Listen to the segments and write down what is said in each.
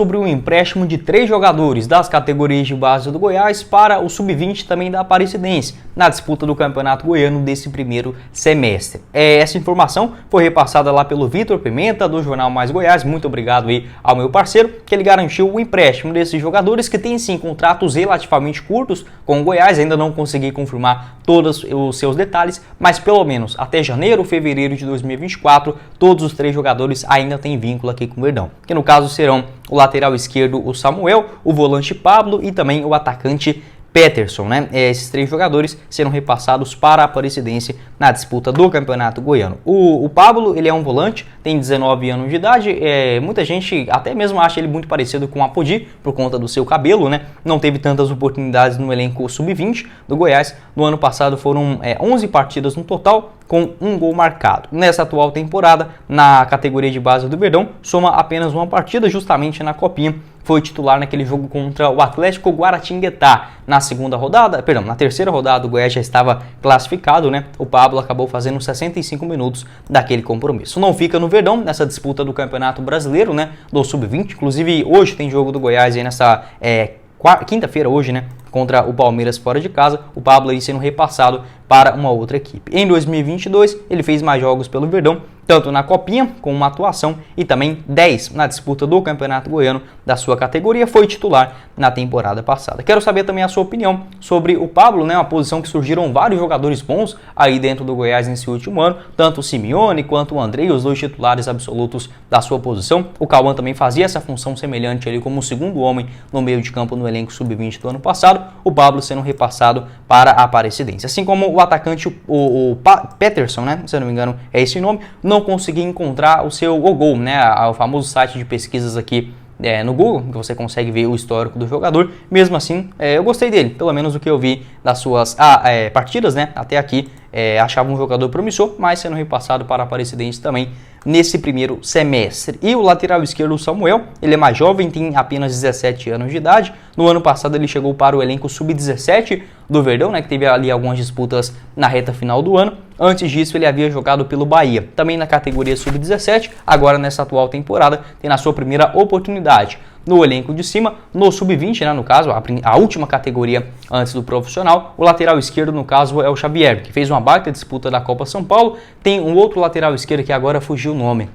Sobre um empréstimo de 3 jogadores das categorias de base do Goiás para o Sub-20 também da Aparecidense, na disputa do Campeonato Goiano desse primeiro semestre. Essa informação foi repassada lá pelo Vitor Pimenta, do Jornal Mais Goiás. Muito obrigado aí ao meu parceiro, que ele garantiu o empréstimo desses jogadores que têm sim contratos relativamente curtos com o Goiás. Ainda não consegui confirmar todos os seus detalhes, mas pelo menos até janeiro, fevereiro de 2024, todos os 3 jogadores ainda têm vínculo aqui com o Verdão, que no caso serão o lateral esquerdo, o Samuel, o volante Pablo e também o atacante Peterson, né? Esses 3 jogadores serão repassados para a Aparecidense na disputa do Campeonato Goiano. O Pablo, ele é um volante, tem 19 anos de idade, muita gente até mesmo acha ele muito parecido com o Apodi, por conta do seu cabelo, né? Não teve tantas oportunidades no elenco Sub-20 do Goiás. No ano passado foram 11 partidas no total, com 1 gol marcado. Nessa atual temporada, na categoria de base do Verdão, soma apenas uma partida, justamente na Copinha. Foi titular naquele jogo contra o Atlético Guaratinguetá. Na terceira rodada, o Goiás já estava classificado, né? O Pablo acabou fazendo 65 minutos daquele compromisso. Não fica no Verdão nessa disputa do Campeonato Brasileiro, né? Do Sub-20. Inclusive, hoje tem jogo do Goiás aí nessa quinta-feira, hoje, né? Contra o Palmeiras fora de casa, o Pablo aí sendo repassado para uma outra equipe. Em 2022, ele fez mais jogos pelo Verdão, tanto na Copinha, com uma atuação, e também 10 na disputa do Campeonato Goiano da sua categoria. Foi titular na temporada passada. Quero saber também a sua opinião sobre o Pablo, né? Uma posição que surgiram vários jogadores bons aí dentro do Goiás nesse último ano, tanto o Simeone quanto o Andrei, os 2 titulares absolutos da sua posição. O Cauã também fazia essa função semelhante ali como o segundo homem no meio de campo no elenco Sub-20 do ano passado. O Pablo sendo repassado para a Aparecidense. Assim como o atacante, o Peterson, né? Se eu não me engano é esse nome, não consegui encontrar o seu gol, né? O famoso site de pesquisas aqui no Google, que você consegue ver o histórico do jogador. Mesmo assim, eu gostei dele, pelo menos do que eu vi das suas partidas, né? Até aqui, achava um jogador promissor, mas sendo repassado para a Aparecidense também nesse primeiro semestre. E o lateral esquerdo, o Samuel, ele é mais jovem, tem apenas 17 anos de idade. No ano passado ele chegou para o elenco Sub-17 do Verdão, né, que teve ali algumas disputas na reta final do ano. Antes disso ele havia jogado pelo Bahia, também na categoria Sub-17. Agora nessa atual temporada tem na sua primeira oportunidade no elenco de cima, no Sub-20, né, no caso, a última categoria antes do profissional. O lateral esquerdo, no caso, é o Xavier, que fez uma baita disputa da Copa São Paulo. Tem um outro lateral esquerdo que agora fugiu o nome.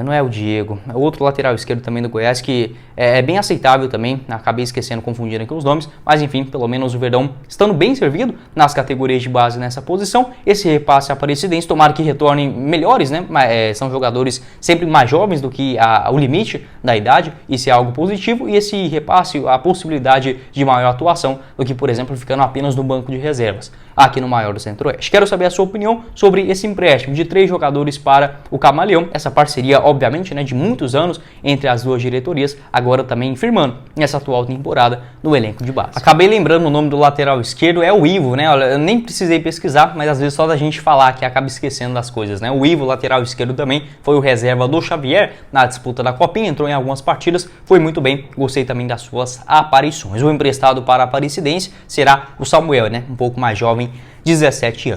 Não é o Diego, é outro lateral esquerdo também do Goiás, que é bem aceitável também. Acabei esquecendo, confundindo aqui os nomes, mas enfim, pelo menos o Verdão estando bem servido nas categorias de base nessa posição. Esse repasse à Aparecidense, tomara que retornem melhores, né? São jogadores sempre mais jovens do que o limite da idade, isso é algo positivo. E esse repasse, a possibilidade de maior atuação do que, por exemplo, ficando apenas no banco de reservas aqui no maior do Centro-Oeste. Quero saber a sua opinião sobre esse empréstimo de 3 jogadores para o Camaleão, essa parceria, obviamente, né, de muitos anos entre as duas diretorias, agora também firmando nessa atual temporada no elenco de base. Acabei lembrando o nome do lateral esquerdo, é o Ivo, né? Olha, eu nem precisei pesquisar, mas às vezes só da gente falar que acaba esquecendo das coisas, né? O Ivo, lateral esquerdo, também foi o reserva do Xavier na disputa da Copinha, entrou em algumas partidas, foi muito bem, gostei também das suas aparições. O emprestado para a Aparecidense será o Samuel, né? Um pouco mais jovem, 17 anos.